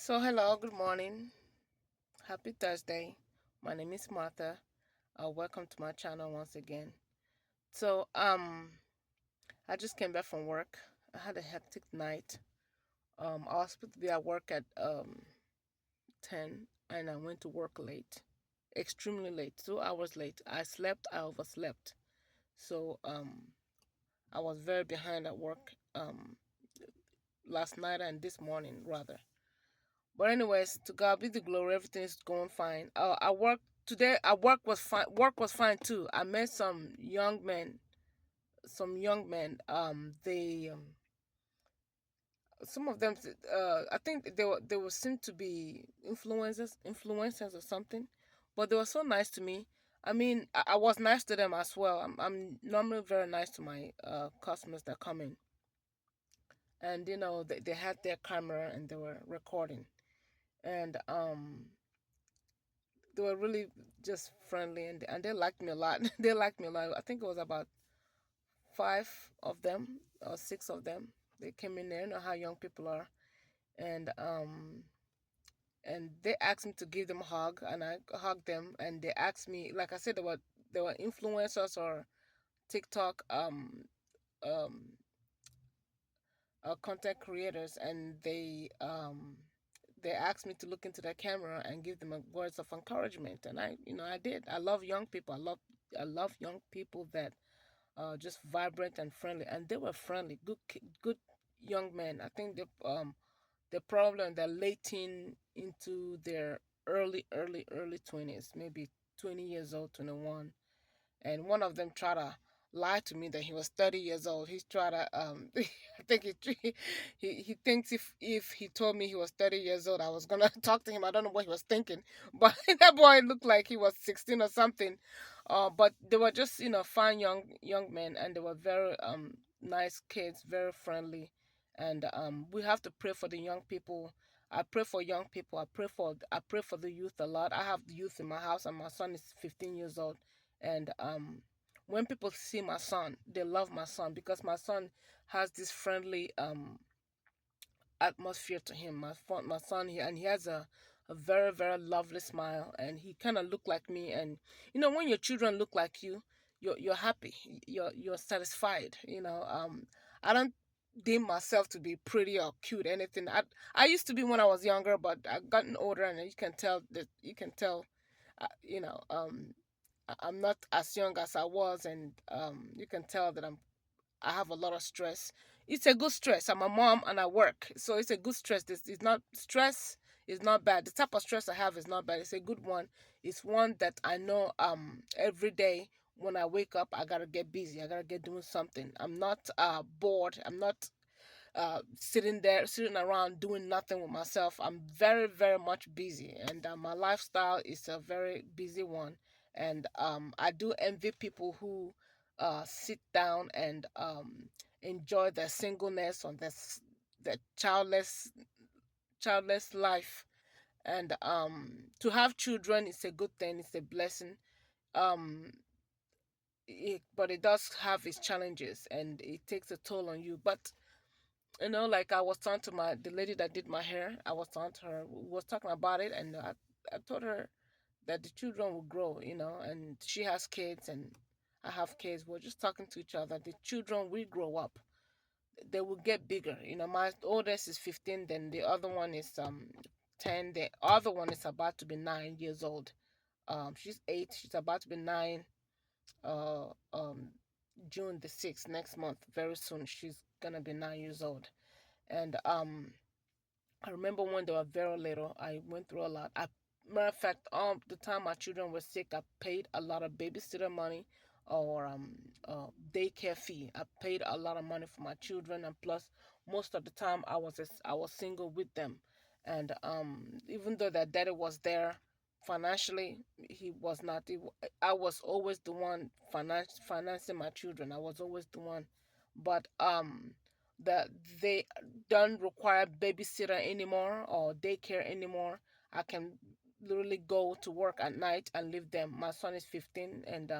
Hello, good morning. Happy Thursday. My name is Martha. Welcome to my channel once again. So, um, I just came back from work. I had a hectic night. I was supposed to be at work at 10, and I went to work late, extremely late, 2 hours late. I overslept. So, I was very behind at work last night and this morning, rather. But anyways, to God be the glory. Everything is going fine. I work today. I work was fine. Work was fine too. I met some young men. Some young men. They some of them. I think they were seem to be influencers or something. But they were so nice to me. I mean, I was nice to them as well. I'm normally very nice to my customers that come in, and they had their camera and they were recording, and they were really just friendly, and they liked me a lot. They liked me a lot. I think it was about five of them or six of them. They came in there. You know how young people are, and they asked me to give them a hug, and I hugged them, and they asked me, like I said, they were influencers or TikTok um content creators, and they asked me to look into their camera and give them words of encouragement, and I did. I love young people. I love young people that just vibrant and friendly, and they were friendly, good young men. I think they're probably in their late teen into their early 20s, maybe 20 years old, 21. And one of them tried to lie to me that he was 30 years old. He's tried to I think he thinks if he told me he was 30 years old, I was gonna talk to him. I don't know what he was thinking, but that boy looked like he was 16 or something. But they were just fine young men, and they were very nice kids, very friendly. And we have to pray for the young people. I pray for young people. I pray for the youth a lot. I have the youth in my house, and my son is 15 years old. And when people see my son, they love my son because my son has this friendly atmosphere to him. My son, and he has a very very lovely smile, and he kind of look like me. And when your children look like you, you're happy, you're satisfied. I don't deem myself to be pretty or cute, anything. I used to be when I was younger, but I've gotten older, and you can tell, uh, you know um I'm not as young as I was, and you can tell that I have a lot of stress. It's a good stress. I'm a mom and I work, so it's a good stress. This is not stress. Is not bad. The type of stress I have is not bad. It's a good one. It's one that I know. Every day when I wake up, I gotta get busy. I gotta get doing something. I'm not bored. I'm not sitting around doing nothing with myself. I'm very very much busy, and my lifestyle is a very busy one. And I do envy people who sit down and enjoy their singleness or their childless life. And to have children is a good thing. It's a blessing. um but it does have its challenges, and it takes a toll on you. But like I was talking to the lady that did my hair. I was talking to her. We was talking about it, and I told her that the children will grow, and she has kids, and I have kids. We're just talking to each other. The children will grow up. They will get bigger. My oldest is 15. Then the other one is 10. The other one is about to be 9 years old. She's 8. She's about to be 9. Uh, um, June the 6th, next month. Very soon, she's gonna be 9 years old. And I remember when they were very little, I went through a lot. Matter of fact, the time my children were sick, I paid a lot of babysitter money or daycare fee. I paid a lot of money for my children, and plus, most of the time I was single with them. And even though their daddy was there financially, he was not. I was always the one financing my children. I was always the one, but that they don't require babysitter anymore or daycare anymore. I can literally go to work at night and leave them. My son is 15, and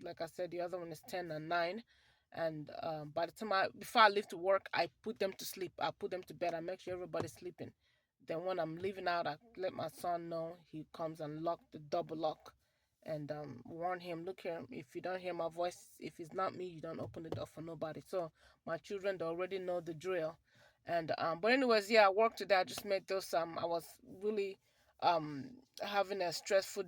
like I said, the other one is 10 and 9. And by the time before I leave to work, I put them to sleep. I put them to bed. I make sure everybody's sleeping. Then when I'm leaving out, I let my son know. He comes and lock the double lock, and warn him. Look here, if you don't hear my voice, if it's not me, you don't open the door for nobody. So my children they already know the drill. And but anyways, yeah, I worked today. I just made those. I was really um having a stressful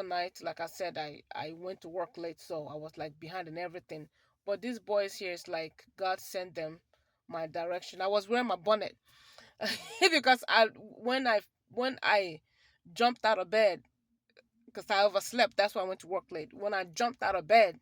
night. Like I said, I went to work late, so I was like behind in everything. But these boys here is like God sent them my direction. I was wearing my bonnet because when I jumped out of bed because I overslept. That's why I went to work late. When I jumped out of bed,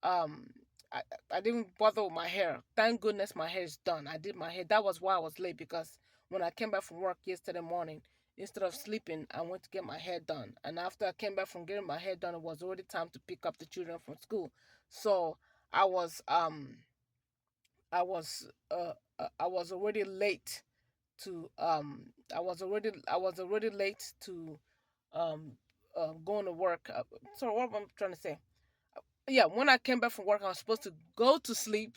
um, I, I didn't bother with my hair. Thank goodness my hair is done. I did my hair. That was why I was late because when I came back from work yesterday morning, instead of sleeping, I went to get my hair done. And after I came back from getting my hair done, it was already time to pick up the children from school. So I was um I was already late to I was already late to um going to work. So what am I trying to say? Yeah, when I came back from work, I was supposed to go to sleep,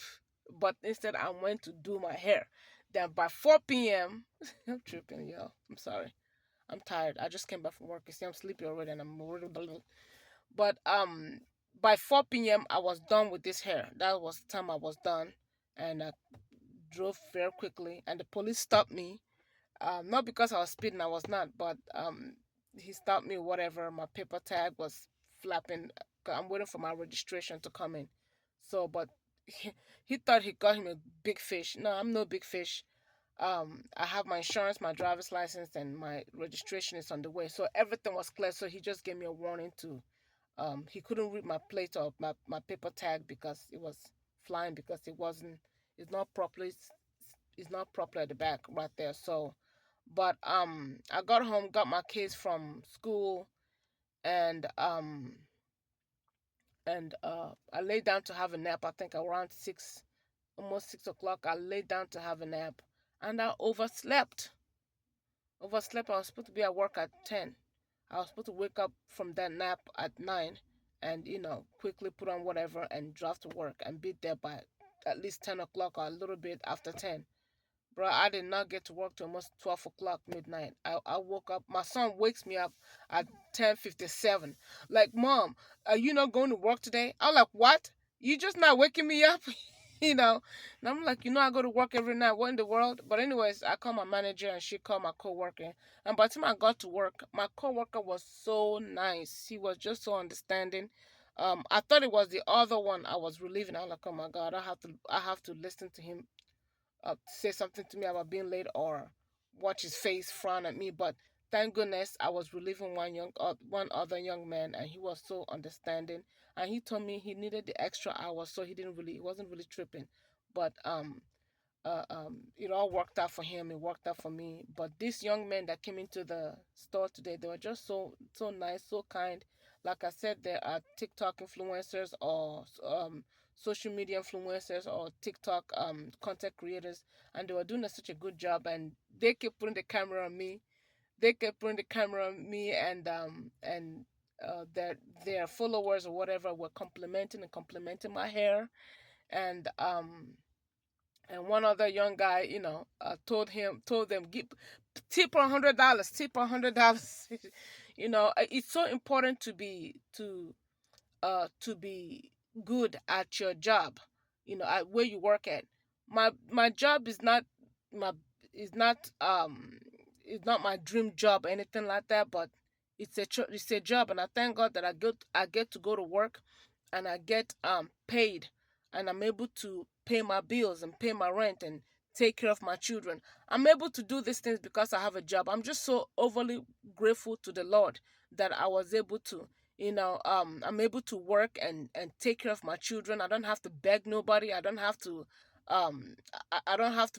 but instead I went to do my hair. Then by 4 p.m., I'm tripping, yo. I'm sorry. I'm tired. I just came back from work. You see, I'm sleepy already, and I'm already. But by 4 p.m., I was done with this hair. That was the time I was done, and I drove very quickly. And the police stopped me, not because I was speeding, I was not, but he stopped me. Whatever, my paper tag was flapping. I'm waiting for my registration to come in. So, but he thought he got him a big fish. No, I'm no big fish. I have my insurance, my driver's license, and my registration is on the way. So everything was clear. So he just gave me a warning to. He couldn't read my plate or my paper tag because it was flying because it wasn't. It's not properly. It's not properly at the back right there. So but I got home, got my kids from school, and I laid down to have a nap. I think around 6, almost 6 o'clock. I laid down to have a nap, and I overslept. Overslept. I was supposed to be at work at 10. I was supposed to wake up from that nap at 9, and quickly put on whatever and drive to work and be there by at least 10 o'clock or a little bit after 10. Bro, I did not get to work till almost 12 o'clock midnight. I woke up. My son wakes me up at 10:57. Like, Mom, are you not going to work today? I'm like, what? You just not waking me up? you know. And I'm like, I go to work every night. What in the world? But anyways, I called my manager and she called my coworker. And by the time I got to work, my coworker was so nice. He was just so understanding. I thought it was the other one I was relieving. I'm like, oh my God, I have to listen to him say something to me about being late or watch his face frown at me. But thank goodness I was relieving one other young man, and he was so understanding. And he told me he needed the extra hours, so he wasn't really tripping. But it all worked out for him. It worked out for me. But these young men that came into the store today, they were just so nice, so kind. Like I said, there are TikTok influencers or social media influencers or TikTok content creators, and they were doing such a good job. And they kept putting the camera on me. They kept putting the camera on me, and their followers or whatever were complimenting my hair, and one other young guy, told them, give tip $100, tip $100. It's so important to be good at your job, at where you work at. My job my is not my dream job or anything like that, but it's a job, and I thank God that I get to go to work, and I get paid, and I'm able to pay my bills and pay my rent and take care of my children. I'm able to do these things because I have a job. I'm just so overly grateful to the Lord that I was able to. I'm able to work and take care of my children. I don't have to beg nobody. I don't have to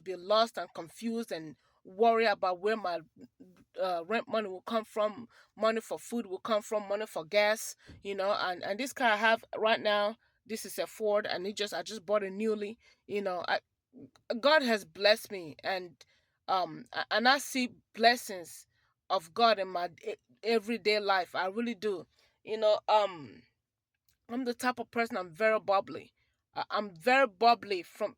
be lost and confused and worry about where my rent money will come from, money for food will come from, money for gas. And this car I have right now, this is a Ford, and I just bought it newly. God has blessed me, and I see blessings of God in my everyday life. I really do. You know, um, I'm the type of person. I'm very bubbly. I'm very bubbly. From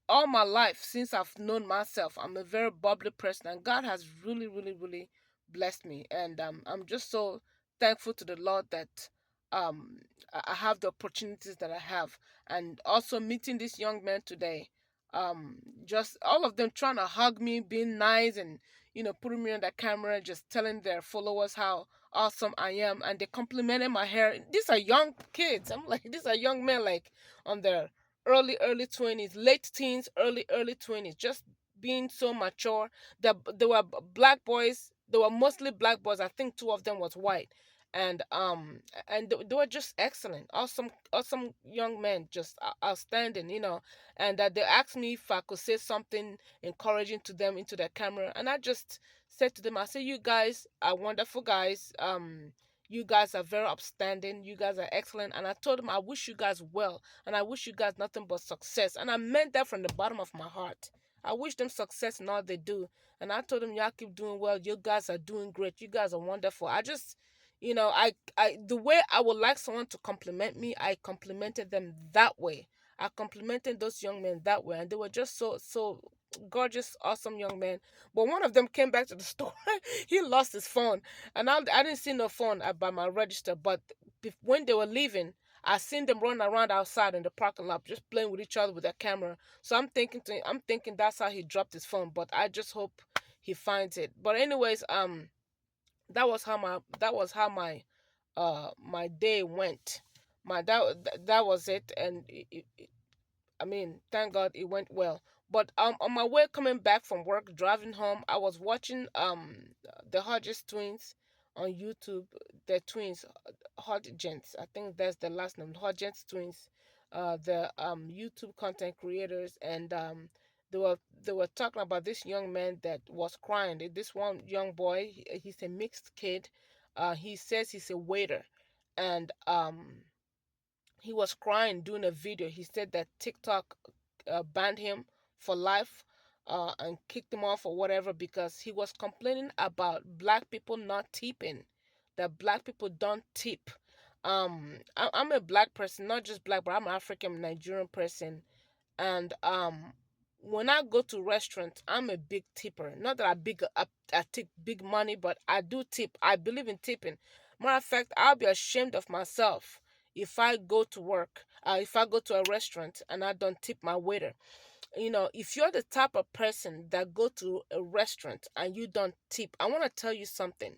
all my life since I've known myself, I'm a very bubbly person, and God has really, really, really blessed me. And I'm just so thankful to the Lord that um, I have the opportunities that I have, and also meeting this young man today. Um, just all of them trying to hug me, being nice, and putting me on the camera, just telling their followers how awesome I am, and they complimented my hair. These are young kids. I'm like, these are young men, like on their early 20s, late teens, early 20s, just being so mature. There were black boys. They were mostly black boys. I think two of them was white, and they were just excellent, awesome young men, just outstanding, and that they asked me if I could say something encouraging to them into their camera, and I just said to them, I said, you guys are wonderful guys. You guys are very upstanding. You guys are excellent. And I told them I wish you guys well, and I wish you guys nothing but success. And I meant that from the bottom of my heart. I wish them success in all they do. And I told them, y'all keep doing well. You guys are doing great. You guys are wonderful. I just, the way I would like someone to compliment me, I complimented them that way. I complimented those young men that way, and they were just so gorgeous, awesome young men. But one of them came back to the store. He lost his phone, and I didn't see no phone by my register. But when they were leaving, I seen them running around outside in the parking lot, just playing with each other with their camera. So I'm thinking that's how he dropped his phone. But I just hope he finds it. But anyways, that was how my my day went. That was it, and I mean, thank God it went well. But on my way coming back from work, driving home, I was watching the Hodges twins on YouTube. The twins, Hodgins, I think that's the last name, Hodgins twins. The YouTube content creators, and they were they were talking about this young man that was crying. This one young boy, he's a mixed kid. He says he's a waiter, and he was crying doing a video. He said that TikTok banned him for life, and kicked him off or whatever, because he was complaining about black people not tipping, that black people don't tip. I'm a black person, not just black, but I'm an African Nigerian person, and when I go to restaurants, I'm a big tipper. Not that I tip big money, but I do tip. I believe in tipping. Matter of fact, I'll be ashamed of myself if I go to work, if I go to a restaurant and I don't tip my waiter. If you're the type of person that go to a restaurant and you don't tip, I want to tell you something.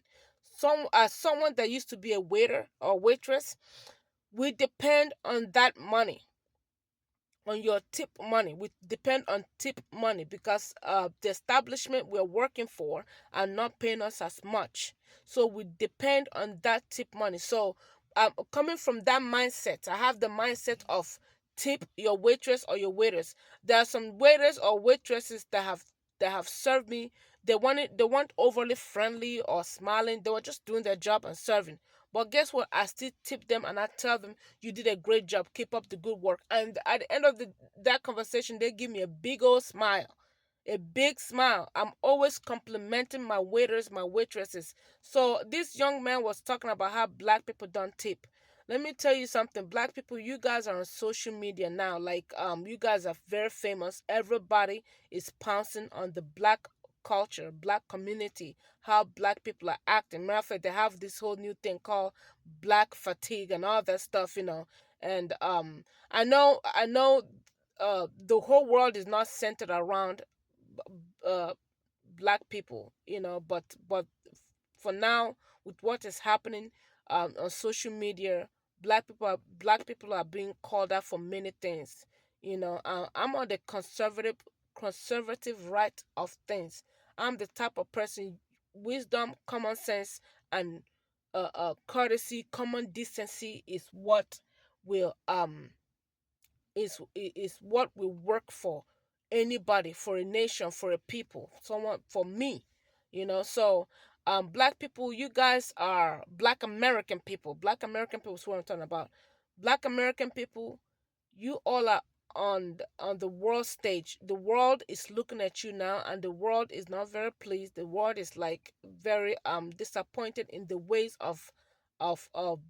As someone that used to be a waiter or waitress, we depend on that money, on your tip money. We depend on tip money because the establishment we're working for are not paying us as much. So we depend on that tip money. So coming from that mindset, I have the mindset of tip your waitress or your waiters. There are some waiters or waitresses that have served me. They weren't overly friendly or smiling. They were just doing their job and serving. But guess what? I still tip them and I tell them, you did a great job. Keep up the good work. And at the end of that conversation, they give me a big old smile. A big smile. I'm always complimenting my waiters, my waitresses. So this young man was talking about how black people don't tip. Let me tell you something. Black people, you guys are on social media now. Like you guys are very famous. Everybody is pouncing on the black culture, black community, how black people are acting. Matter of fact, they have this whole new thing called black fatigue and all that stuff. And I know the whole world is not centered around uh black people, but for now, with what is happening on social media, black people are being called out for many things. I'm on the conservative right of things. I'm the type of person, wisdom, common sense, and courtesy, common decency will um is what will work for anybody, for a nation, for a people, someone, for me. So black people, you guys are black American people is what I'm talking about. Black American people, you all are on the world stage. The world is looking at you now, and the world is not very pleased. The world is like very disappointed in the ways of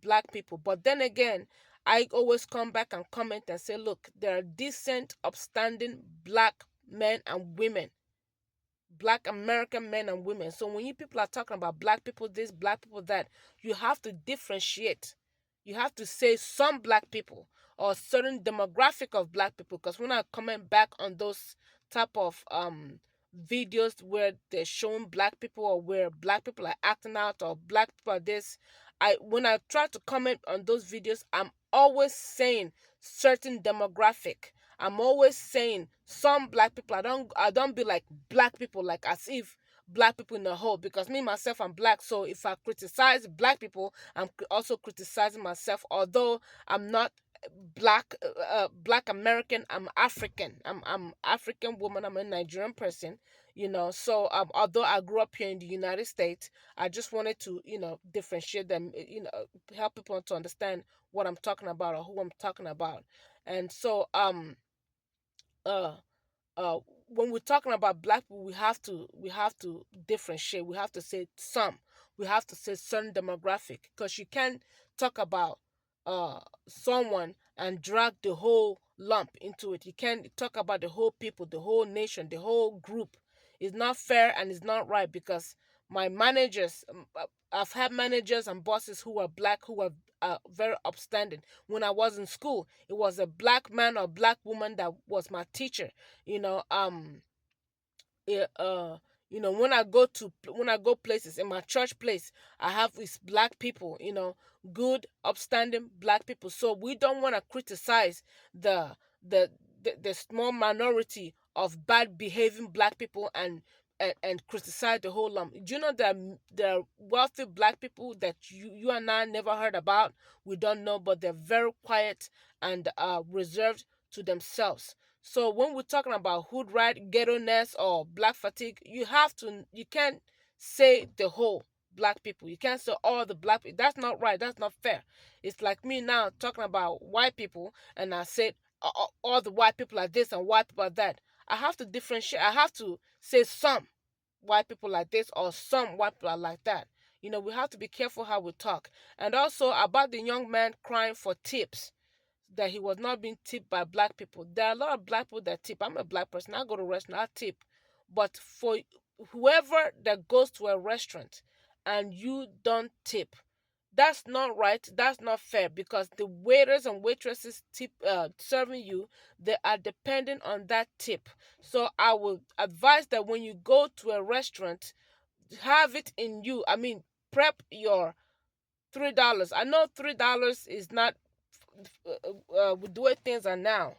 black people. But then again, I always come back and comment and say, look, there are decent, upstanding black men and women, black American men and women. So when you people are talking about black people this, black people that, you have to differentiate. You have to say some black people or certain demographic of black people. Because when I comment back on those type of videos where they're showing black people, or where black people are acting out, or black people are this, I when I try to comment on those videos, I'm always saying certain demographic. I'm always saying some black people. I don't be like black people, like as if black people in the whole, because me myself I'm black. So if I criticize black people, I'm also criticizing myself. Although I'm not black American, I'm African. I'm African woman. I'm a Nigerian person. So although I grew up here in the United States, I just wanted to differentiate them. Help people to understand what I'm talking about, or who I'm talking about. And so uh uh when we're talking about black people, we have to differentiate. We have to say some. We have to say certain demographic, because you can't talk about someone and drag the whole lump into it. You can't talk about the whole people, the whole nation, the whole group. It's not fair and it's not right, because my managers, I've had managers and bosses who are black, who are very upstanding. When I was in school, it was a black man or black woman that was my teacher. you know um yeah, when I go places, in my church place, I have these black people, good upstanding black people. So we don't want to criticize the the the small minority of bad behaving black people, and criticize the whole lump. Do you know that there are wealthy black people that you and I never heard about? We don't know, but they're very quiet and reserved to themselves. So when we're talking about hood rat, ghetto-ness, or black fatigue, you can't say the whole black people. You can't say all the black people. That's not right. That's not fair. It's like me now talking about white people, and I said all the white people are this and white people are that. I have to differentiate. I have to say some white people like this, or some white people are like that. We have to be careful how we talk. And also about the young man crying for tips, that he was not being tipped by black people. There are a lot of black people that tip. I'm a black person. I go to a restaurant, I tip. But for whoever that goes to a restaurant and you don't tip, that's not right. That's not fair, because the waiters and waitresses tip serving you, they are dependent on that tip. So I would advise that when you go to a restaurant, have it in you. I mean, prep your $3. I know $3 is not with the way things are now.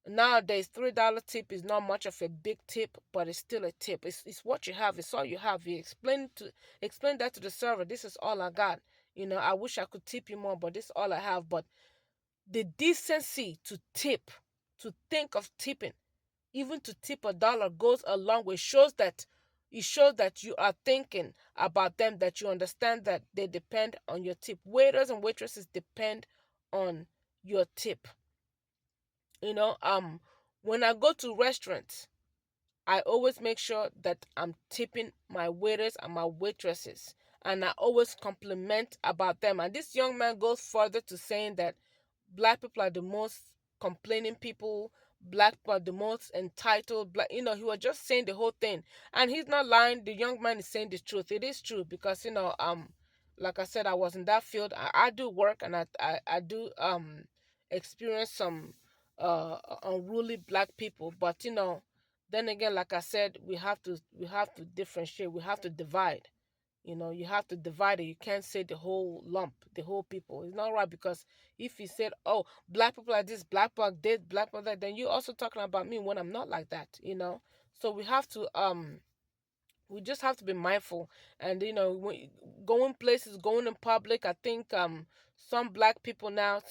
Nowadays, $3 tip is not much of a big tip, but it's still a tip. It's what you have. It's all you have. You explain that to the server. This is all I got. I wish I could tip you more, but this is all I have. But the decency to tip, to think of tipping, even to tip $1 goes a long way. It shows that you are thinking about them, that you understand that they depend on your tip. Waiters and waitresses depend on your tip. You know, when I go to restaurants, I always make sure that I'm tipping my waiters and my waitresses, and I always compliment about them. And this young man goes further to saying that black people are the most complaining people, black people are the most entitled. He was just saying the whole thing, and he's not lying. The young man is saying the truth. It is true, because like I said, I was in that field. I do work, and I do experience some unruly black people. But then again, like I said, we have to differentiate. We have to divide. You have to divide it. You can't say the whole lump, the whole people. It's not right, because if you said, "Oh, black people are this, black people are this, black people are that," then you're also talking about me when I'm not like that. So we just have to be mindful. And when going places, going in public, I think some black people are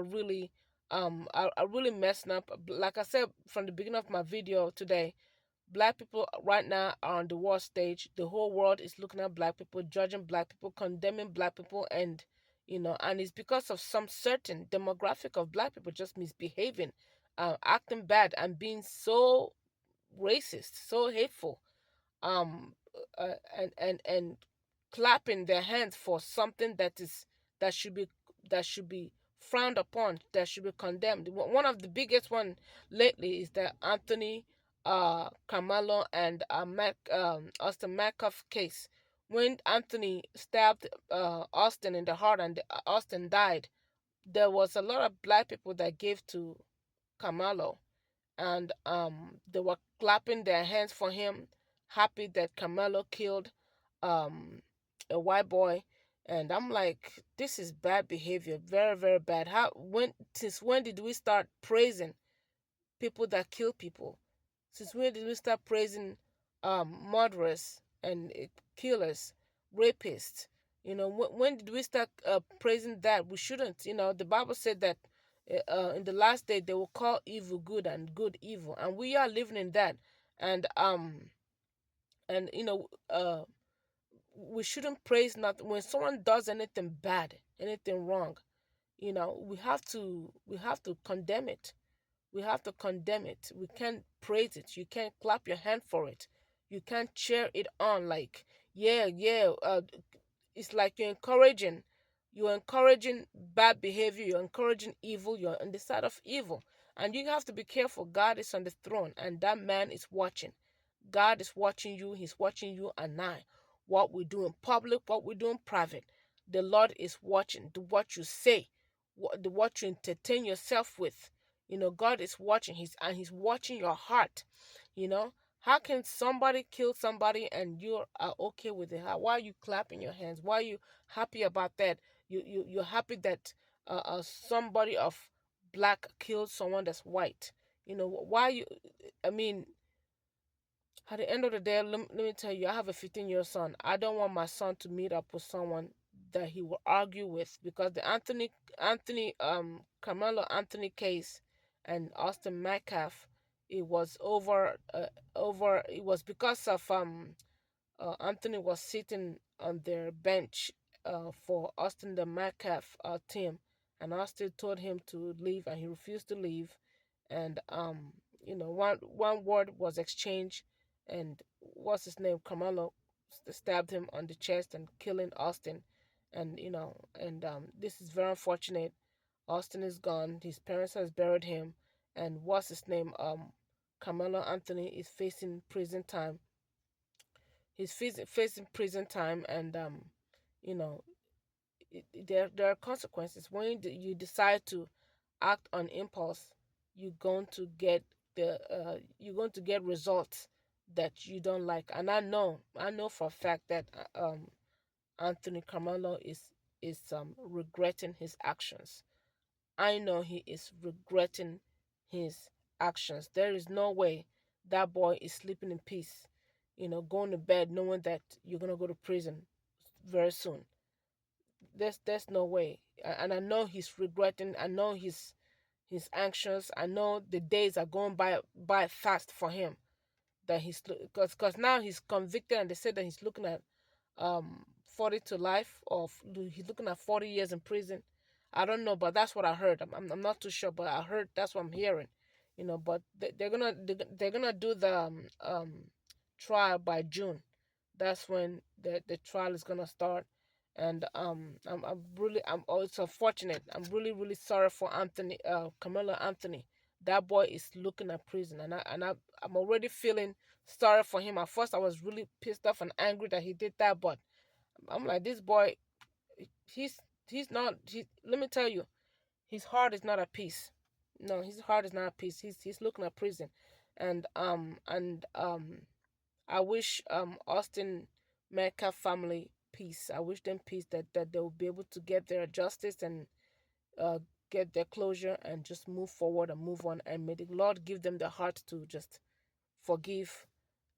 really are really messing up. Like I said from the beginning of my video today, black people right now are on the world stage. The whole world is looking at black people, judging black people, condemning black people, and it's because of some certain demographic of black people just misbehaving, acting bad, and being so racist, so hateful, um, and clapping their hands for something that should be frowned upon, that should be condemned. One of the biggest one lately is the Anthony Carmelo and Austin Metcalf case. When Anthony stabbed Austin in the heart and Austin died, there was a lot of black people that gave to Carmelo, and they were clapping their hands for him, happy that Carmelo killed um, a white boy. And I'm like, this is bad behavior, very very bad. How when since when did we start praising people that kill people? Since when did we start praising murderers and killers, rapists? When did we start praising that? We shouldn't. The Bible said that in the last day they will call evil good and good evil, and we are living in that. And we shouldn't praise nothing when someone does anything bad, anything wrong. We have to condemn it. We have to condemn it. We can't praise it. You can't clap your hand for it. You can't cheer it on like, yeah, yeah. It's like you're encouraging bad behavior. You're encouraging evil. You're on the side of evil, and you have to be careful. God is on the throne, and that man is watching. God is watching you. He's watching you and I. What we do in public, what we do in private. The Lord is watching. Do what you say, what you entertain yourself with. God is watching. He's watching your heart. You know, how can somebody kill somebody and you are okay with it? Why are you clapping your hands? Why are you happy about that? You're happy that somebody of black killed someone that's white. Why you? I mean, at the end of the day, let me tell you, I have a 15-year son. I don't want my son to meet up with someone that he will argue with, because the Carmelo Anthony case and Austin Metcalf, it was over. It was because of Anthony was sitting on their bench for Austin the Metcalf team, and Austin told him to leave, and he refused to leave. And one word was exchanged, and what's his name, Carmelo, stabbed him on the chest and killing Austin. And this is very unfortunate. Austin is gone. His parents has buried him, and what's his name, Carmelo Anthony is facing prison time. He's facing prison time, and you know there are consequences when you decide to act on impulse. You're going to get results that you don't like. And I know for a fact that Anthony Carmelo is regretting his actions. I know he is regretting his actions. There is no way that boy is sleeping in peace, going to bed knowing that you're going to go to prison very soon. There's no way. And I know he's regretting. I know he's anxious. I know the days are going by fast for him. That because now he's convicted, and they said that he's looking at 40 to life, or he's looking at 40 years in prison. I don't know, but that's what I heard. I'm not too sure, but I heard that's what I'm hearing. But they're gonna do the trial by June. That's when the trial is gonna start. And I'm oh, it's unfortunate. I'm really really sorry for Anthony, Camilla Anthony. That boy is looking at prison, I'm already feeling sorry for him. At first I was really pissed off and angry that he did that, but I'm like, this boy, he's he's not let me tell you, his heart is not at peace. No, his heart is not at peace. He's looking at prison. And I wish Austin Metcalf family peace. I wish them peace, that they will be able to get their justice and uh get their closure and just move forward and move on, and may the Lord give them the heart to just forgive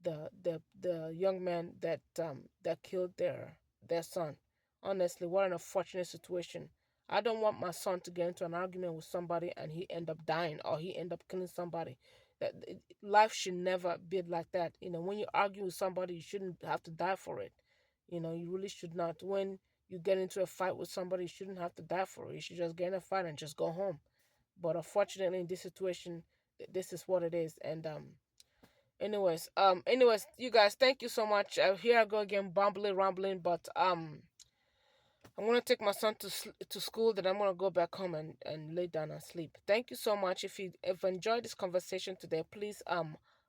the young man that killed their son. Honestly, what an unfortunate situation. I don't want my son to get into an argument with somebody and he end up dying, or he end up killing somebody. Life should never be like that. When you argue with somebody, you shouldn't have to die for it. You really should not. When you get into a fight with somebody, you shouldn't have to die for it. You should just get in a fight and just go home. But unfortunately, in this situation, this is what it is. And anyways, you guys, thank you so much. Here I go again, bumbling, rambling, but I'm gonna take my son to school. Then I'm gonna go back home and lay down and sleep. Thank you so much. If you enjoyed this conversation today, please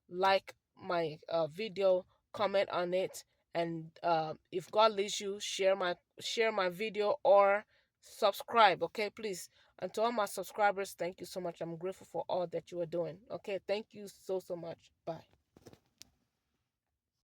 like my video, comment on it, and if God leads you, share my video or subscribe. Okay, please. And to all my subscribers, thank you so much. I'm grateful for all that you are doing. Okay, thank you so much. Bye.